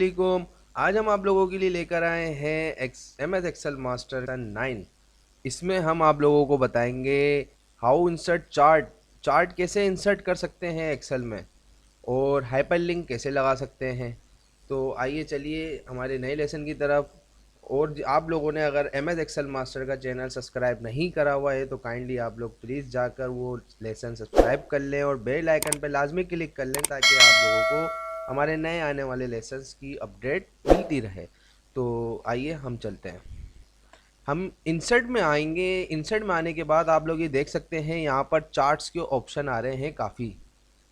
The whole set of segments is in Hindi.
वालेकुम। आज हम आप लोगों के लिए लेकर आए हैं MS एक्सेल मास्टर का 9। इसमें हम आप लोगों को बताएंगे हाउ इंसर्ट चार्ट, चार्ट कैसे इंसर्ट कर सकते हैं एक्सेल में, और हाइपरलिंक कैसे लगा सकते हैं। तो आइए चलिए हमारे नए लेसन की तरफ। और आप लोगों ने अगर MS एक्सेल मास्टर का चैनल सब्सक्राइब नहीं करा हुआ है तो काइंडली आप लोग प्लीज़ जाकर वो लेसन सब्सक्राइब कर लें और बेल आइकन पर लाजमी क्लिक कर लें, ताकि आप लोगों को हमारे नए आने वाले लेसन्स की अपडेट मिलती रहे। तो आइए हम चलते हैं। हम इंसर्ट में आएंगे। इंसर्ट में आने के बाद आप लोग ये देख सकते हैं यहाँ पर चार्ट्स के ऑप्शन आ रहे हैं काफ़ी,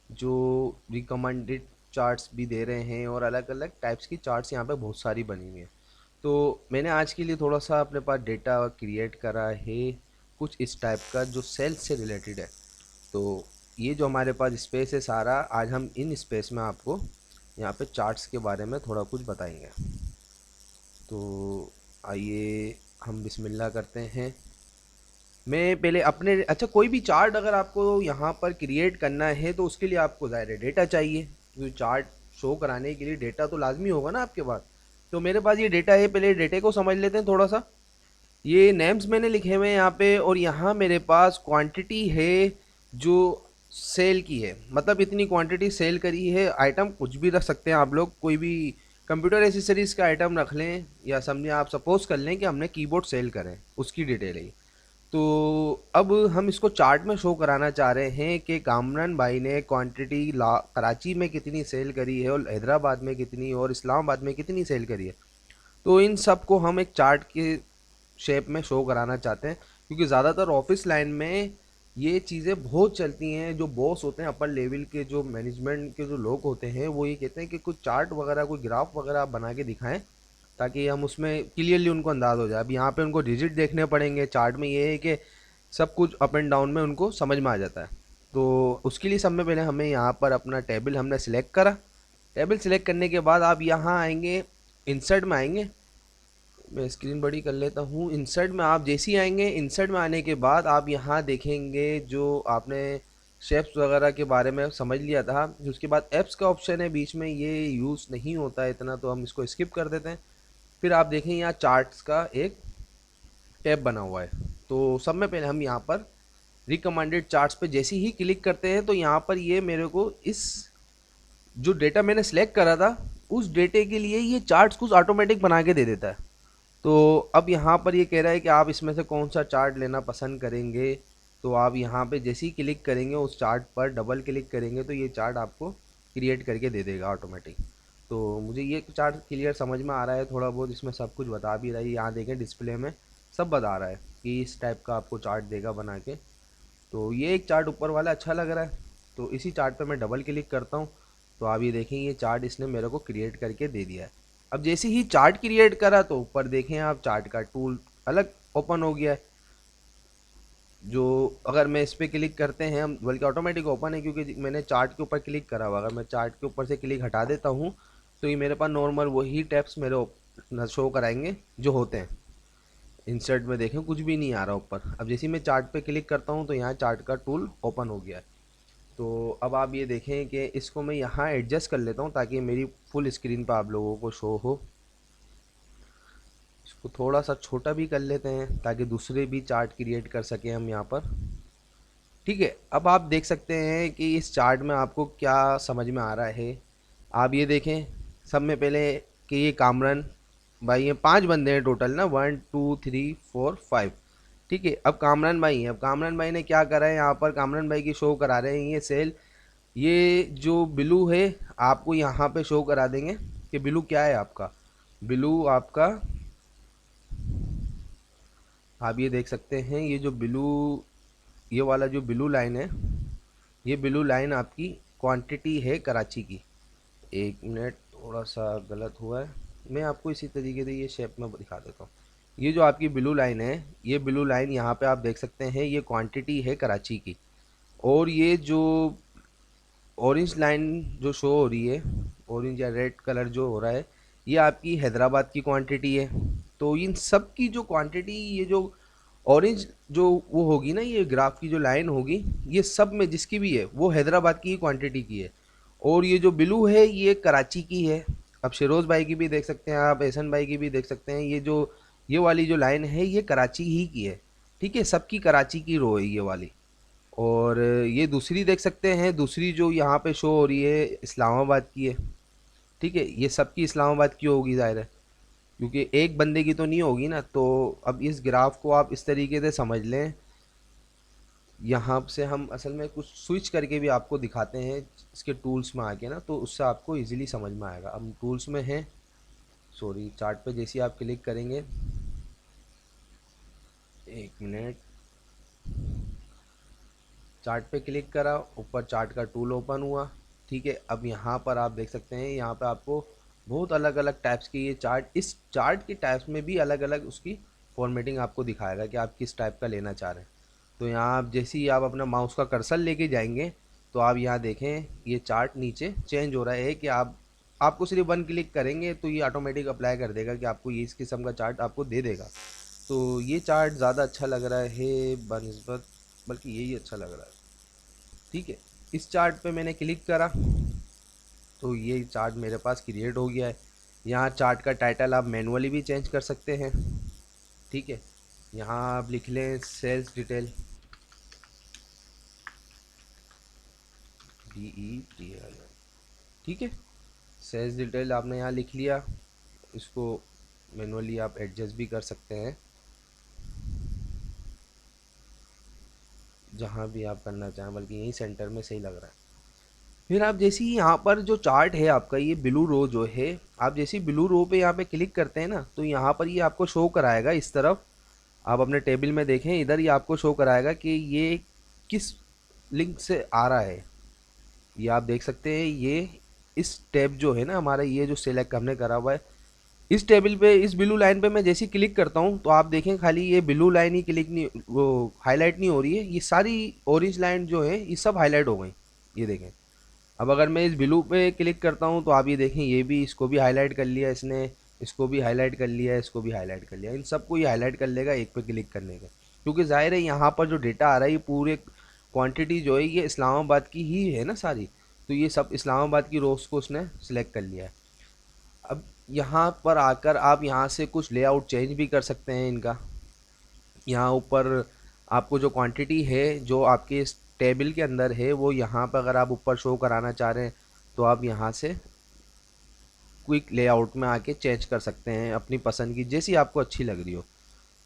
जो रिकमेंडेड चार्ट्स भी दे रहे हैं और अलग अलग टाइप्स की चार्ट्स यहाँ पे बहुत सारी बनी हुई हैं। तो मैंने आज के लिए थोड़ा सा अपने पास डेटा क्रिएट करा है कुछ इस टाइप का, जो सेल्स से रिलेटेड है। तो ये जो हमारे पास स्पेस है सारा, आज हम इन स्पेस में आपको यहाँ पे चार्ट्स के बारे में थोड़ा कुछ बताएंगे। तो आइए हम बिस्मिल्लाह करते हैं। मैं पहले अपने कोई भी चार्ट अगर आपको यहाँ पर क्रिएट करना है तो उसके लिए आपको ज़ाहिर है डेटा चाहिए, क्योंकि चार्ट शो कराने के लिए डेटा तो लाजमी होगा ना आपके पास। तो मेरे पास ये डेटा है, पहले डेटे को समझ लेते हैं थोड़ा सा। ये नेम्स मैंने लिखे हुए हैं यहाँ पे, और यहाँ मेरे पास क्वांटिटी है जो सेल की है, मतलब इतनी क्वांटिटी सेल करी है। आइटम कुछ भी रख सकते हैं आप लोग, कोई भी कंप्यूटर एसेसरीज़ का आइटम रख लें, या समझे आप सपोज कर लें कि हमने कीबोर्ड सेल करें, उसकी डिटेल है। तो अब हम इसको चार्ट में शो कराना चाह रहे हैं कि कामरान भाई ने क्वांटिटी ला कराची में कितनी सेल करी है, और हैदराबाद में कितनी, और इस्लामाबाद में कितनी सेल करी है। तो इन सब को हम एक चार्ट के शेप में शो कराना चाहते हैं, क्योंकि ज़्यादातर ऑफिस लाइन में ये चीज़ें बहुत चलती हैं। जो बॉस होते हैं अपर लेवल के, जो मैनेजमेंट के जो लोग होते हैं, वो ये कहते हैं कि कुछ चार्ट वगैरह, कोई ग्राफ वगैरह आप बना के दिखाएं, ताकि हम उसमें क्लियरली उनको अंदाज़ हो जाए। अब यहाँ पे उनको डिजिट देखने पड़ेंगे। चार्ट में ये है कि सब कुछ अप एंड डाउन में उनको समझ में आ जाता है। तो उसके लिए सब में पहले हमें यहाँ पर अपना टेबल हमने सिलेक्ट करा। टेबल सिलेक्ट करने के बाद आप यहाँ आएंगे, इंसर्ट में आएंगे। मैं स्क्रीन बड़ी कर लेता हूँ। इंसर्ट में आप जैसे ही आएंगे, इंसर्ट में आने के बाद आप यहाँ देखेंगे जो आपने शेप्स वगैरह के बारे में समझ लिया था। उसके बाद एप्स का ऑप्शन है बीच में, ये यूज़ नहीं होता है इतना, तो हम इसको स्किप कर देते हैं। फिर आप देखें यहाँ चार्ट्स का एक टैब बना हुआ है। तो सब में पहले हम यहाँ पर रिकमेंडेड चार्ट्स पे जैसे ही क्लिक करते हैं, तो यहाँ पर ये मेरे को इस जो डेटा मैंने सेलेक्ट करा था, उस डेटे के लिए ये चार्ट्स कुछ ऑटोमेटिक बना के दे देता है। तो अब यहाँ पर ये कह रहा है कि आप इसमें से कौन सा चार्ट लेना पसंद करेंगे। तो आप यहाँ पे जैसे ही क्लिक करेंगे, उस चार्ट पर डबल क्लिक करेंगे, तो ये चार्ट आपको क्रिएट करके दे देगा ऑटोमेटिक। तो मुझे ये चार्ट क्लियर समझ में आ रहा है थोड़ा बहुत, इसमें सब कुछ बता भी रहा है। यहाँ देखें डिस्प्ले में सब बता रहा है कि इस टाइप का आपको चार्ट देगा बना के। तो ये एक चार्ट ऊपर वाला अच्छा लग रहा है, तो इसी चार्ट पर मैं डबल क्लिक करता हूँ। तो आप ये देखें, ये चार्ट इसने मेरे को क्रिएट करके दे दिया है। अब जैसे ही चार्ट क्रिएट करा, तो ऊपर देखें आप चार्ट का टूल अलग ओपन हो गया है। जो अगर मैं इस पर क्लिक करते हैं हम, बल्कि ऑटोमेटिक ओपन है क्योंकि मैंने चार्ट के ऊपर क्लिक करा हुआ। अगर मैं चार्ट के ऊपर से क्लिक हटा देता हूँ, तो ये मेरे पास नॉर्मल वही टैब्स मेरे शो कराएंगे जो होते हैं। इंसर्ट में देखें कुछ भी नहीं आ रहा ऊपर। अब जैसे ही मैं चार्ट पे क्लिक करता हूँ, तो यहाँ चार्ट का टूल ओपन हो गया है। तो अब आप ये देखें कि इसको मैं यहाँ एडजस्ट कर लेता हूँ, ताकि मेरी फुल स्क्रीन पर आप लोगों को शो हो। इसको थोड़ा सा छोटा भी कर लेते हैं, ताकि दूसरे भी चार्ट क्रिएट कर सकें हम यहाँ पर। ठीक है, अब आप देख सकते हैं कि इस चार्ट में आपको क्या समझ में आ रहा है। आप ये देखें सब में पहले कि ये कामरान भाई, ये 5 बंदे हैं टोटल ना, 1 2 3 4 5। ठीक है, अब कामरान भाई हैं। अब कामरान भाई ने क्या करा है, यहाँ पर कामरान भाई की शो करा रहे हैं ये सेल। ये जो बिलू है आपको यहाँ पे शो करा देंगे कि बिलू क्या है आपका। बिलू आपका, आप ये देख सकते हैं, ये जो बिलू, ये वाला जो बिलू लाइन है, ये बिलू लाइन आपकी क्वांटिटी है कराची की। एक मिनट, थोड़ा सा गलत हुआ है, मैं आपको इसी तरीके से ये शेप में दिखा देता हूँ। ये जो आपकी ब्लू लाइन है, ये ब्लू लाइन यहाँ पे आप देख सकते हैं, ये क्वांटिटी है कराची की। और ये जो ऑरेंज लाइन जो शो हो रही है, ऑरेंज या रेड कलर जो हो रहा है, ये आपकी हैदराबाद की क्वांटिटी है। तो इन सब की जो क्वांटिटी, ये जो ऑरेंज जो वो होगी ना, ये ग्राफ की जो लाइन होगी, ये सब में जिसकी भी है वो हैदराबाद की क्वांटिटी की है। और ये जो ब्लू है ये कराची की है। अब शिरोज भाई की भी देख सकते हैं आप, एहसन भाई की भी देख सकते हैं। ये वाली जो लाइन है ये कराची ही की है, ठीक है, सबकी कराची की रो है ये वाली। और ये दूसरी देख सकते हैं, दूसरी जो यहाँ पे शो हो रही है इस्लामाबाद की है, ठीक है, ये सबकी इस्लामाबाद की होगी ज़ाहिर है, क्योंकि एक बंदे की तो नहीं होगी ना। तो अब इस ग्राफ को आप इस तरीके से समझ लें। यहाँ से हम असल में कुछ स्विच करके भी आपको दिखाते हैं इसके टूल्स में आके ना, तो उससे आपको इजीली समझ में आएगा। अब टूल्स में हैं, सॉरी चार्ट पे जैसे ही आप क्लिक करेंगे, एक मिनट, चार्ट पे क्लिक करा, ऊपर चार्ट का टूल ओपन हुआ, ठीक है। अब यहाँ पर आप देख सकते हैं, यहाँ पे आपको बहुत अलग अलग टाइप्स के ये चार्ट, इस चार्ट के टाइप्स में भी अलग अलग उसकी फॉर्मेटिंग आपको दिखाएगा कि आप किस टाइप का लेना चाह रहे हैं। तो यहाँ आप जैसे ही आप अपना माउस का कर्सर लेके जाएंगे तो आप यहाँ देखें ये चार्ट नीचे चेंज हो रहा है कि आपको सिर्फ वन क्लिक करेंगे तो ये ऑटोमेटिक अप्लाई कर देगा कि आपको ये इस किस्म का चार्ट आपको दे देगा। तो ये चार्ट ज़्यादा अच्छा लग रहा है बनस्बत, बल्कि यही अच्छा लग रहा है, ठीक है। इस चार्ट पे मैंने क्लिक करा तो ये चार्ट मेरे पास क्रिएट हो गया है। यहाँ चार्ट का टाइटल आप मैनुअली भी चेंज कर सकते हैं, ठीक है। यहाँ आप लिख लें सेल्स डिटेल, DETL, ठीक है। सेल्स डिटेल आपने यहाँ लिख लिया, इसको मैनुअली आप एडजस्ट भी कर सकते हैं जहाँ भी आप करना चाहें, बल्कि यही सेंटर में सही लग रहा है। फिर आप जैसे ही यहाँ पर जो चार्ट है आपका ये ब्लू रो जो है, आप जैसे ही ब्लू रो पे यहाँ पे क्लिक करते हैं ना तो यहाँ पर ये आपको शो कराएगा इस तरफ। आप अपने टेबल में देखें, इधर ये आपको शो कराएगा कि ये किस लिंक से आ रहा है। ये आप देख सकते हैं, ये इस टैब जो है ना हमारा, ये जो सिलेक्ट हमने करा हुआ है इस टेबल पे, इस ब्लू लाइन पे मैं जैसे ही क्लिक करता हूँ तो आप देखें खाली ये ब्लू लाइन ही क्लिक नहीं, वो हाईलाइट नहीं हो रही है, ये सारी ऑरेंज लाइन जो है ये सब हाईलाइट हो गई, ये देखें। अब अगर मैं इस ब्लू पे क्लिक करता हूँ तो आप ये देखें, ये भी, इसको भी हाईलाइट कर लिया इसने, इसको भी हाईलाइट कर लिया, इसको भी हाईलाइट कर लिया, इन सबको ये हाईलाइट कर लेगा एक पे क्लिक करने का। क्योंकि जाहिर है यहाँ पर जो डेटा आ रहा है ये पूरे क्वांटिटी जो है ये इस्लामाबाद की ही है ना सारी, तो ये सब इस्लामाबाद की रोज़ को उसने सिलेक्ट कर लिया है। अब यहाँ पर आकर आप यहाँ से कुछ लेआउट चेंज भी कर सकते हैं इनका। यहाँ ऊपर आपको जो क्वांटिटी है जो आपके इस टेबल के अंदर है वो यहाँ पर अगर आप ऊपर शो कराना चाह रहे हैं तो आप यहाँ से क्विक लेआउट में आके चेंज कर सकते हैं अपनी पसंद की, जैसी आपको अच्छी लग रही हो।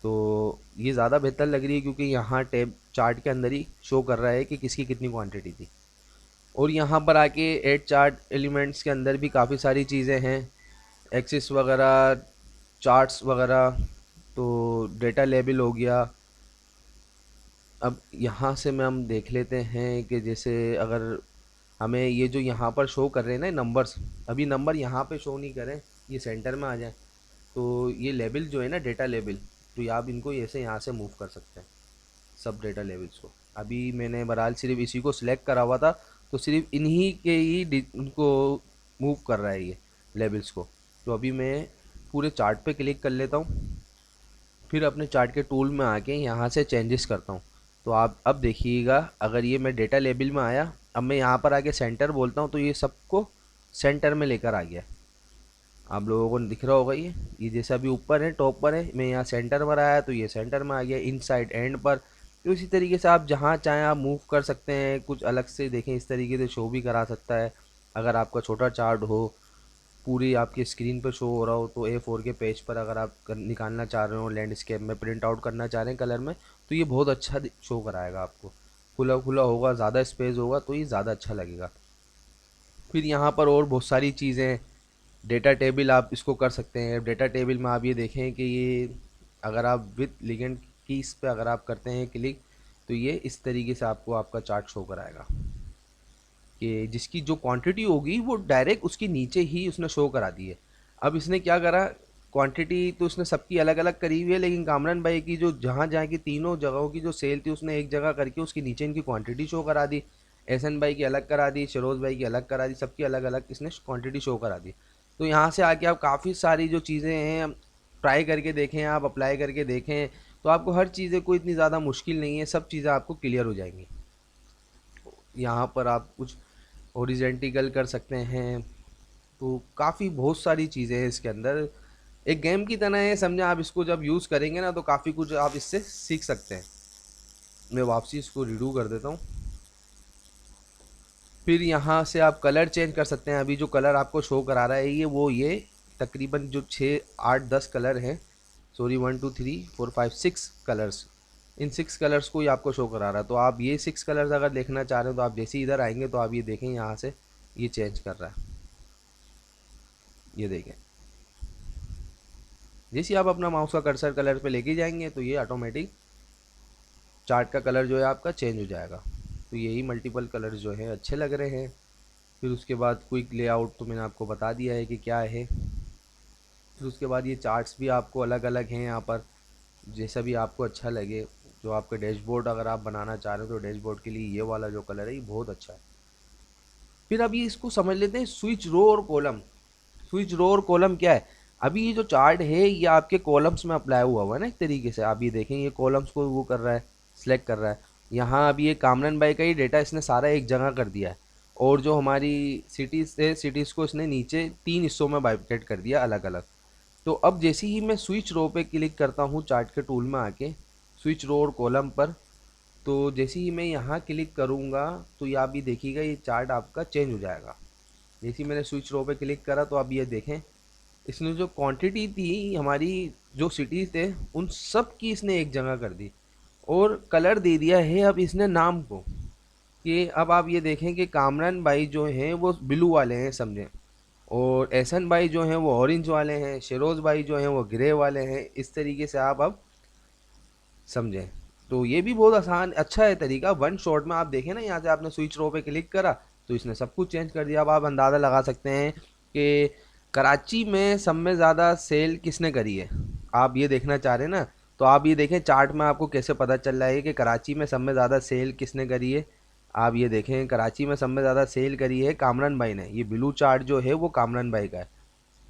तो ये ज़्यादा बेहतर लग रही है क्योंकि यहाँ टैब चार्ट के अंदर ही शो कर रहा है कि किसकी कितनी क्वांटिटी थी। और यहाँ पर आके ऐड चार्ट एलिमेंट्स के अंदर भी काफ़ी सारी चीज़ें हैं, एक्सिस वगैरह, चार्ट्स वगैरह, तो डेटा लेबल हो गया। अब यहाँ से में हम देख लेते हैं कि जैसे अगर हमें ये जो यहाँ पर शो कर रहे हैं ना नंबर्स, अभी नंबर यहाँ पे शो नहीं करें, ये सेंटर में आ जाए, तो ये लेबल जो है ना डेटा लेबल, तो ये आप इनको ऐसे यहाँ से मूव कर सकते हैं सब डेटा लेवल्स को। अभी मैंने बहरहाल सिर्फ इसी को सिलेक्ट करा हुआ था तो सिर्फ इन्हीं के ही उनको मूव कर रहा है ये लेवल्स को। तो अभी मैं पूरे चार्ट पे क्लिक कर लेता हूँ, फिर अपने चार्ट के टूल में आके यहाँ से चेंजेस करता हूँ। तो आप अब देखिएगा, अगर ये मैं डेटा लेबल में आया, अब मैं यहाँ पर आके सेंटर बोलता हूँ तो ये सबको सेंटर में लेकर आ गया। आप लोगों को दिख रहा होगा ये जैसे अभी ऊपर है, टॉप पर है, मैं यहाँ सेंटर पर आया तो ये सेंटर में आ गया, इन साइड एंड पर। तो इसी तरीके से आप जहाँ चाहें आप मूव कर सकते हैं। कुछ अलग से देखें इस तरीके से शो भी करा सकता है। अगर आपका छोटा चार्ट हो, पूरी आपकी स्क्रीन पर शो हो रहा हो, तो A4 के पेज पर अगर आप निकालना चाह रहे हो, लैंडस्केप में प्रिंट आउट करना चाह रहे हैं कलर में, तो ये बहुत अच्छा शो कराएगा आपको। खुला खुला होगा, ज़्यादा स्पेस होगा तो ये ज़्यादा अच्छा लगेगा। फिर यहाँ पर और बहुत सारी चीज़ें, डेटा टेबल आप इसको कर सकते हैं। डेटा टेबल में आप ये देखें कि ये अगर आप विथ लिगेंड की इस पर अगर आप करते हैं क्लिक तो ये इस तरीके से आपको आपका चार्ट शो कराएगा कि जिसकी जो क्वांटिटी होगी वो डायरेक्ट उसके नीचे ही उसने शो करा दी है। अब इसने क्या करा, क्वांटिटी तो उसने सबकी अलग अलग करी हुई है, लेकिन कामरान भाई की जो जहाँ जहाँ की तीनों जगहों की जो सेल थी उसने एक जगह करके उसके नीचे इनकी क्वांटिटी शो करा दी। एहसन भाई की अलग करा दी, शरोज भाई की अलग करा दी, सबकी अलग अलग इसने क्वांटिटी शो करा दी। तो यहाँ से आके आप काफ़ी सारी जो चीज़ें हैं ट्राई करके देखें, आप अप्लाई करके देखें, तो आपको हर चीज़ें कोई इतनी ज़्यादा मुश्किल नहीं है, सब चीज़ें आपको क्लियर हो जाएंगी। यहाँ पर आप कुछ ओरिजेंटिकल कर सकते हैं, तो काफ़ी बहुत सारी चीज़ें हैं इसके अंदर, एक गेम की तरह है समझे आप। इसको जब यूज़ करेंगे ना तो काफ़ी कुछ आप इससे सीख सकते हैं। मैं वापसी इसको रिडू कर देता हूँ। फिर यहाँ से आप कलर चेंज कर सकते हैं। अभी जो कलर आपको शो करा रहा है ये तकरीबन जो 6 8 10 कलर हैं, सॉरी 1 2 3 4 5 6 कलर्स, इन 6 कलर्स को ही आपको शो करा रहा है। तो आप ये 6 कलर्स अगर देखना चाह रहे हो तो आप जैसे ही इधर आएंगे तो आप ये देखें यहाँ से ये चेंज कर रहा है, ये देखें। जैसे ही आप अपना माउस का कर्सर कलर पे लेके जाएंगे तो ये ऑटोमेटिक चार्ट का कलर जो है आपका चेंज हो जाएगा। तो यही मल्टीपल कलर जो है अच्छे लग रहे हैं। फिर उसके बाद क्विक लेआउट तो मैंने आपको बता दिया है कि क्या है। फिर उसके बाद ये चार्ट्स भी आपको अलग अलग हैं यहाँ पर, जैसा भी आपको अच्छा लगे। जो आपका डैशबोर्ड अगर आप बनाना चाह रहे हो तो डैशबोर्ड के लिए ये वाला जो कलर है ये बहुत अच्छा है। फिर अभी इसको समझ लेते हैं स्विच रो और कॉलम। स्विच रो और कॉलम क्या है? अभी ये जो चार्ट है ये आपके कॉलम्स में अप्लाई हुआ है ना एक तरीके से। आप ये देखें ये कॉलम्स को वो कर रहा है, सिलेक्ट कर रहा है। यहाँ अभी ये कामरान भाई का ही डेटा इसने सारा एक जगह कर दिया है, और जो हमारी सिटीज़ है सिटीज़ को इसने नीचे 3 हिस्सों में बाइफरकेट कर दिया अलग अलग। तो अब जैसे ही मैं स्विच रो पे क्लिक करता हूँ चार्ट के टूल में आके, स्विच रो और कॉलम पर, तो जैसे ही मैं यहाँ क्लिक करूँगा तो ये आप भी देखिएगा ये चार्ट आपका चेंज हो जाएगा। जैसे ही मैंने स्विच रो पे क्लिक करा तो आप ये देखें इसने जो क्वांटिटी थी हमारी, जो सिटीज़ थे उन सब की इसने एक जगह कर दी, और कलर दे दिया है अब इसने नाम को। कि अब आप ये देखें कि कामरान भाई जो हैं वो ब्लू वाले हैं समझें, और एहसन भाई जो हैं वो ऑरेंज वाले हैं, शेरोज़ भाई जो हैं वो ग्रे वाले हैं। इस तरीके से आप अब समझें। तो ये भी बहुत आसान अच्छा है तरीका, वन शॉट में। आप देखें ना यहाँ से आपने स्विच रो पे क्लिक करा तो इसने सब कुछ चेंज कर दिया। अब आप अंदाज़ा लगा सकते हैं कि कराची में सब में ज़्यादा सेल किसने करी है। आप ये देखना चाह रहे हैं ना, तो आप ये देखें चार्ट में आपको कैसे पता चल रहा है कि कराची में सब में ज़्यादा सेल किसने करी है। आप ये देखें कराची में सब में ज़्यादा सेल करी है कामरान भाई ने। ये ब्लू चार्ट जो है वो कामरान भाई का है,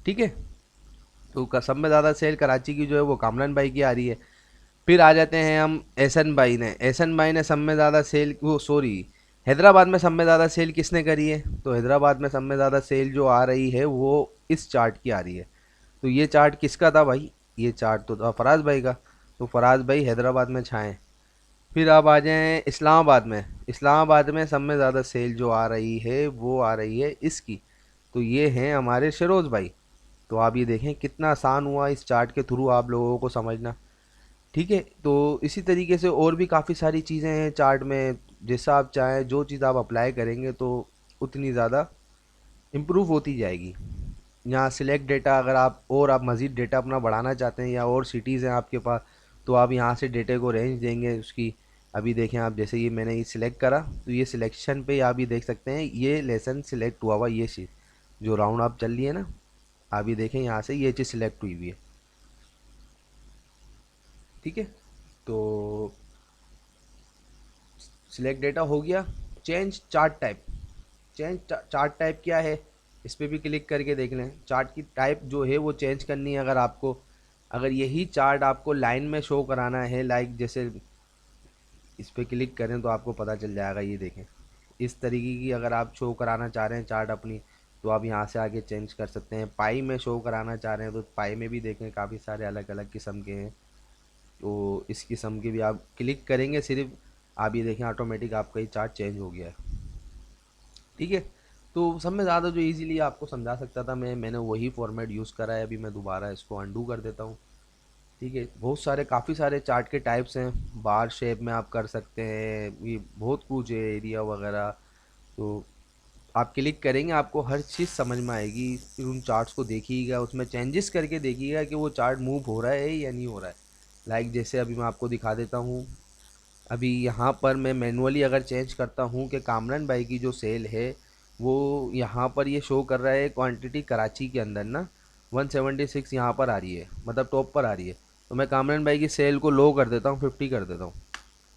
ठीक है। तो सब में ज़्यादा सेल कराची की जो है वो कामरान भाई की आ रही है। फिर आ जाते हैं हम एहसन भाई ने सब में ज़्यादा सेल, वो सॉरी, हैदराबाद में सब में ज़्यादा सेल किसने करी है। तो हैदराबाद में सब में ज़्यादा सेल जो आ रही है वो इस चार्ट की आ रही है। तो ये चार्ट किसका था भाई? ये चार्ट तो था फराज भाई का। तो फराज भाई हैदराबाद में छाएँ। फिर आप आ जाएँ इस्लामाबाद में। इस्लामाबाद में सब में ज़्यादा सेल जो आ रही है वो आ रही है इसकी। तो ये हैं हमारे शरोज़ भाई। तो आप ये देखें कितना आसान हुआ इस चार्ट के थ्रू आप लोगों को समझना, ठीक है। तो इसी तरीके से और भी काफ़ी सारी चीज़ें हैं चार्ट में, जैसा आप चाहें जो चीज़ आप अप्लाई करेंगे तो उतनी ज़्यादा इम्प्रूव होती जाएगी। यहाँ सिलेक्ट डेटा, अगर आप मज़ीद डेटा अपना बढ़ाना चाहते हैं या और सिटीज़ हैं आपके पास तो आप यहाँ से डेटे को रेंज देंगे उसकी। अभी देखें आप, जैसे ये मैंने ये सिलेक्ट करा तो ये सिलेक्शन पे आप ये देख सकते हैं ये लेसन सिलेक्ट हुआ हुआ, ये चीज़ जो राउंड आप चल रही है ना, आप ये देखें यहाँ से ये चीज़ सिलेक्ट हुई हुई है, ठीक है। तो सिलेक्ट डेटा हो गया। Change chart type. Change chart type क्या है, इस पर भी क्लिक करके देख लें। चार्ट की टाइप जो है वो चेंज करनी है अगर आपको। अगर यही चार्ट आपको लाइन में शो कराना है, लाइक जैसे इस पर क्लिक करें तो आपको पता चल जाएगा, ये देखें इस तरीके की अगर आप शो कराना चाह रहे हैं चार्ट अपनी, तो आप यहाँ से आगे चेंज कर सकते हैं। पाई में शो कराना चाह रहे हैं तो पाई में भी देखें काफ़ी सारे अलग अलग किस्म के हैं। तो इस किस्म के भी आप क्लिक करेंगे सिर्फ, आप ये देखें ऑटोमेटिक आपका ये चार्ट चेंज हो गया है, ठीक है। तो सब में ज़्यादा जो इजीली आपको समझा सकता था मैंने वही फॉर्मेट यूज़ करा है। अभी मैं दोबारा इसको अंडू कर देता हूँ, ठीक है। बहुत सारे काफ़ी सारे चार्ट के टाइप्स हैं, बार शेप में आप कर सकते हैं, ये बहुत कुछ है, एरिया वगैरह। तो आप क्लिक करेंगे आपको हर चीज़ समझ में आएगी। फिर उन चार्ट्स को देखिएगा, उसमें चेंजेस करके देखिएगा कि वो चार्ट मूव हो रहा है या नहीं हो रहा है। लाइक जैसे अभी मैं आपको दिखा देता हूँ। अभी यहाँ पर मैं मैनुअली अगर चेंज करता हूँ कि कामरान भाई की जो सेल है वो यहाँ पर ये शो कर रहा है क्वांटिटी कराची के अंदर ना 176 यहाँ पर आ रही है, मतलब टॉप पर आ रही है। तो मैं कामरान भाई की सेल को लो कर देता हूँ, 50 कर देता हूँ।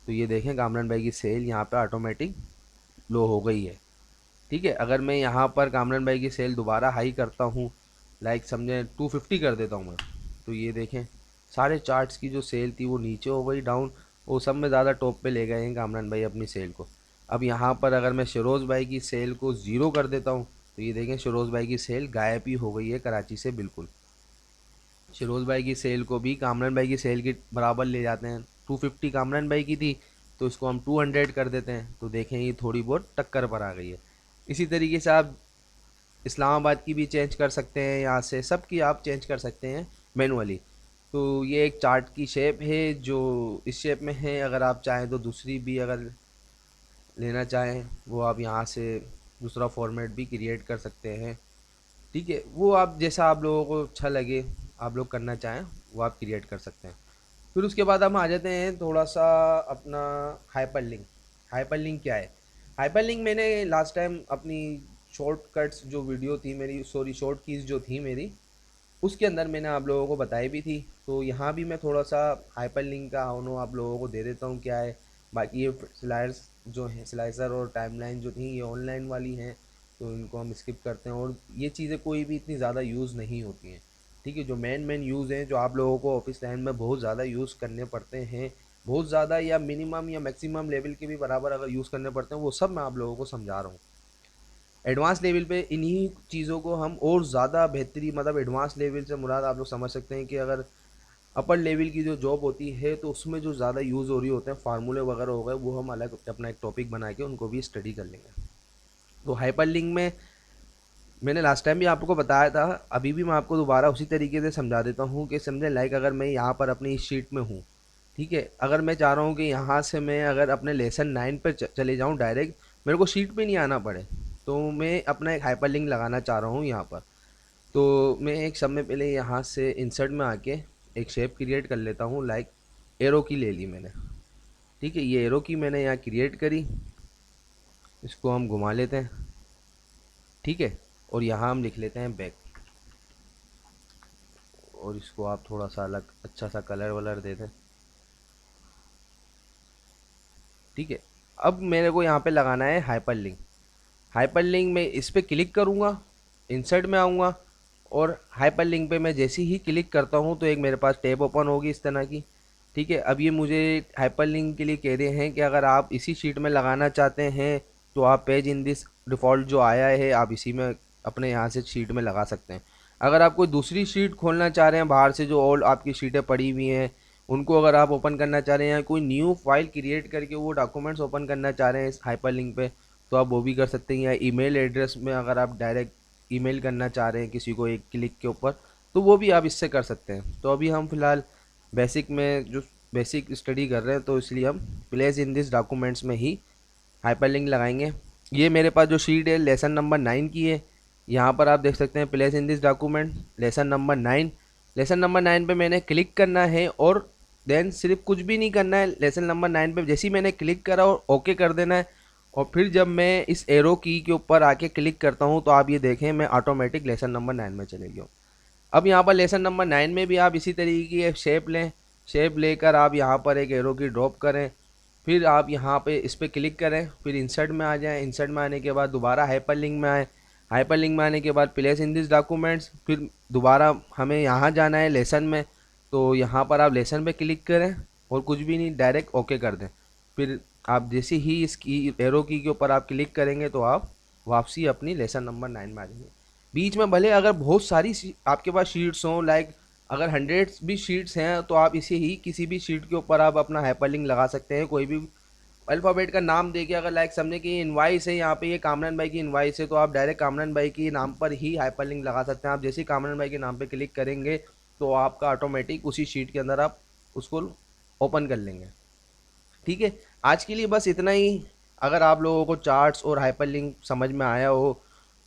तो ये देखें कामरान भाई की सेल यहाँ पे ऑटोमेटिक लो हो गई है, ठीक है। अगर मैं यहाँ पर कामरान भाई की सेल दोबारा हाई करता हूँ, लाइक समझें 250 कर देता हूँ मैं, तो ये देखें सारे चार्ट्स की जो सेल थी वो नीचे हो गई डाउन, वो सब में ज़्यादा टॉप पे ले गए हैं कामरान भाई अपनी सेल को। अब यहाँ पर अगर मैं शरोज़ भाई की सेल को ज़ीरो कर देता हूँ तो ये देखें शिरोज़ भाई की सेल गायब ही हो गई है कराची से बिल्कुल। शिरोज़ भाई की सेल को भी कामरान भाई की सेल के बराबर ले जाते हैं। 250 कामरान भाई की थी तो इसको हम 200 कर देते हैं, तो देखें ये थोड़ी बहुत टक्कर पर आ गई है। इसी तरीके से आप इस्लामाबाद की भी चेंज कर सकते हैं, यहाँ से सब की आप चेंज कर सकते हैं मैनुअली। तो ये एक चार्ट की शेप है जो इस शेप में है। अगर आप चाहें तो दूसरी भी अगर लेना चाहें वो आप यहाँ से दूसरा फॉर्मेट भी क्रिएट कर सकते हैं। ठीक है, वो आप जैसा आप लोगों को अच्छा लगे आप लोग करना चाहें वो आप क्रिएट कर सकते हैं। फिर उसके बाद हम आ जाते हैं थोड़ा सा अपना हाइपरलिंक। हाइपरलिंक क्या है? हाइपरलिंक मैंने लास्ट टाइम अपनी शॉर्टकट्स जो वीडियो थी मेरी, सॉरी शॉर्ट कीज़ जो थी मेरी, उसके अंदर मैंने आप लोगों को बताई भी थी। तो यहाँ भी मैं थोड़ा सा हाइपरलिंक का ऑनो आप लोगों को दे देता हूँ क्या है। बाकी ये स्लाइडर्स जो हैं, स्लाइसर और टाइमलाइन जो थी ये ऑनलाइन वाली हैं, तो इनको हम स्किप करते हैं। और ये चीज़ें कोई भी इतनी ज़्यादा यूज़ नहीं होती हैं। ठीक है, जो मेन यूज़ हैं जो आप लोगों को ऑफिस लाइन में बहुत ज़्यादा यूज़ करने पड़ते हैं, बहुत ज़्यादा या मिनिमम या मैक्सिमम लेवल के भी बराबर अगर यूज़ करने पड़ते हैं, वो सब मैं आप लोगों को समझा रहा हूँ। एडवांस लेवल पे इन्हीं चीज़ों को हम और ज़्यादा बेहतरी, मतलब एडवांस लेवल से मुराद आप लोग समझ सकते हैं कि अगर अपर लेवल की जो जॉब होती है तो उसमें जो ज़्यादा यूज़ हो रही होते हैं फार्मूले वगैरह हो गए, वो हम अलग अपना एक टॉपिक बना के उनको भी स्टडी कर लेंगे। तो हाइपरलिंक में मैंने लास्ट टाइम भी आपको बताया था, अभी भी मैं आपको दोबारा उसी तरीके से समझा देता हूँ कि समझें। लाइक अगर मैं यहाँ पर अपनी इस शीट में हूँ, ठीक है, अगर मैं चाह रहा हूँ कि यहाँ से मैं अगर अपने लेसन 9 पर चले जाऊँ डायरेक्ट, मेरे को शीट पे नहीं आना पड़े, तो मैं अपना एक हाइपरलिंक लगाना चाह रहा हूँ यहाँ पर। तो मैं एक सब में पहले यहाँ से इंसर्ट में आके एक शेप क्रिएट कर लेता हूँ। लाइक एरो की ले ली मैंने, ठीक है, ये एरो की मैंने यहाँ क्रिएट करी, इसको हम घुमा लेते हैं, ठीक है, और यहाँ हम लिख लेते हैं बैक, और इसको आप थोड़ा सा अलग अच्छा सा कलर वलर दे दें, ठीक है। अब मेरे को यहाँ पे लगाना है हाइपरलिंक। हाइपरलिंक में इस पर क्लिक करूँगा, इंसर्ट में आऊँगा, और हाइपरलिंक पे मैं जैसे ही क्लिक करता हूँ तो एक मेरे पास टैब ओपन होगी इस तरह की, ठीक है। अब ये मुझे हाइपरलिंक के लिए कह रहे हैं कि अगर आप इसी शीट में लगाना चाहते हैं तो आप पेज इन दिस डिफ़ॉल्ट जो आया है आप इसी में अपने यहाँ से शीट में लगा सकते हैं। अगर आप कोई दूसरी शीट खोलना चाह रहे हैं बाहर से, जो ओल्ड आपकी शीटें पड़ी हुई हैं उनको अगर आप ओपन करना चाह रहे हैं, या कोई न्यू फाइल क्रिएट करके वो डॉक्यूमेंट्स ओपन करना चाह रहे हैं इस हाइपरलिंक पे, तो आप वो भी कर सकते हैं। या ईमेल एड्रेस में अगर आप डायरेक्ट ईमेल करना चाह रहे हैं किसी को एक क्लिक के ऊपर, तो वो भी आप इससे कर सकते हैं। तो अभी हम फिलहाल बेसिक में जो बेसिक स्टडी कर रहे हैं, तो इसलिए हम प्लेस इन दिस डॉक्यूमेंट्स में ही हाइपरलिंक लगाएंगे। ये मेरे पास जो शीट है लेसन नंबर 9 की है, यहाँ पर आप देख सकते हैं place in this document lesson number 9। Lesson number 9 पे मैंने क्लिक करना है और देन सिर्फ कुछ भी नहीं करना है। लेसन नंबर 9 पे जैसे ही मैंने क्लिक करा और ओके कर देना है, और फिर जब मैं इस एरो की के ऊपर आके क्लिक करता हूँ तो आप ये देखें मैं ऑटोमेटिक लेसन नंबर 9 में चले गया हूँ। अब यहाँ पर लेसन नंबर 9 में भी आप इसी तरीके की शेप लें, शेप लेकर आप यहाँ पर एक एरो की ड्रॉप करें, फिर आप यहाँ पे इस पर क्लिक करें, फिर इंसर्ट में आ जाएं। इंसर्ट में आने के बाद दोबारा हाइपरलिंक में आए, हाइपरलिंक में आने के बाद प्लेस इन दिस डॉक्यूमेंट्स, फिर दोबारा हमें यहाँ जाना है लेसन में, तो यहाँ पर आप लेसन पे क्लिक करें और कुछ भी नहीं डायरेक्ट ओके कर दें। फिर आप जैसे ही इसकी एरो की के ऊपर आप क्लिक करेंगे तो आप वापसी अपनी लेसन नंबर 9 में आ जाएंगे। बीच में भले अगर बहुत सारी आपके पास शीट्स हों, लाइक अगर 100 भी शीट्स हैं, तो आप इसे ही किसी भी शीट के ऊपर आप अपना हाइपरलिंक लगा सकते हैं। कोई भी अल्फ़ाबेट का नाम देके, अगर लाइक समझे कि इनवाइस है, यहाँ पे ये कामरान भाई की इनवाइस है, तो आप डायरेक्ट कामरान भाई के नाम पर ही हाइपरलिंक लगा सकते हैं। आप जैसे ही कामरान भाई के नाम पे क्लिक करेंगे तो आपका ऑटोमेटिक उसी शीट के अंदर आप उसको ओपन कर लेंगे, ठीक है। आज के लिए बस इतना ही। अगर आप लोगों को चार्ट्स और हाइपरलिंक समझ में आया हो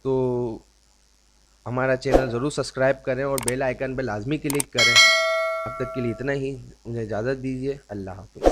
तो हमारा चैनल ज़रूर सब्सक्राइब करें और बेल आइकन पर लाजमी क्लिक करें। अब तक के लिए इतना ही, मुझे इजाज़त दीजिए। अल्लाह हाफ़िज़।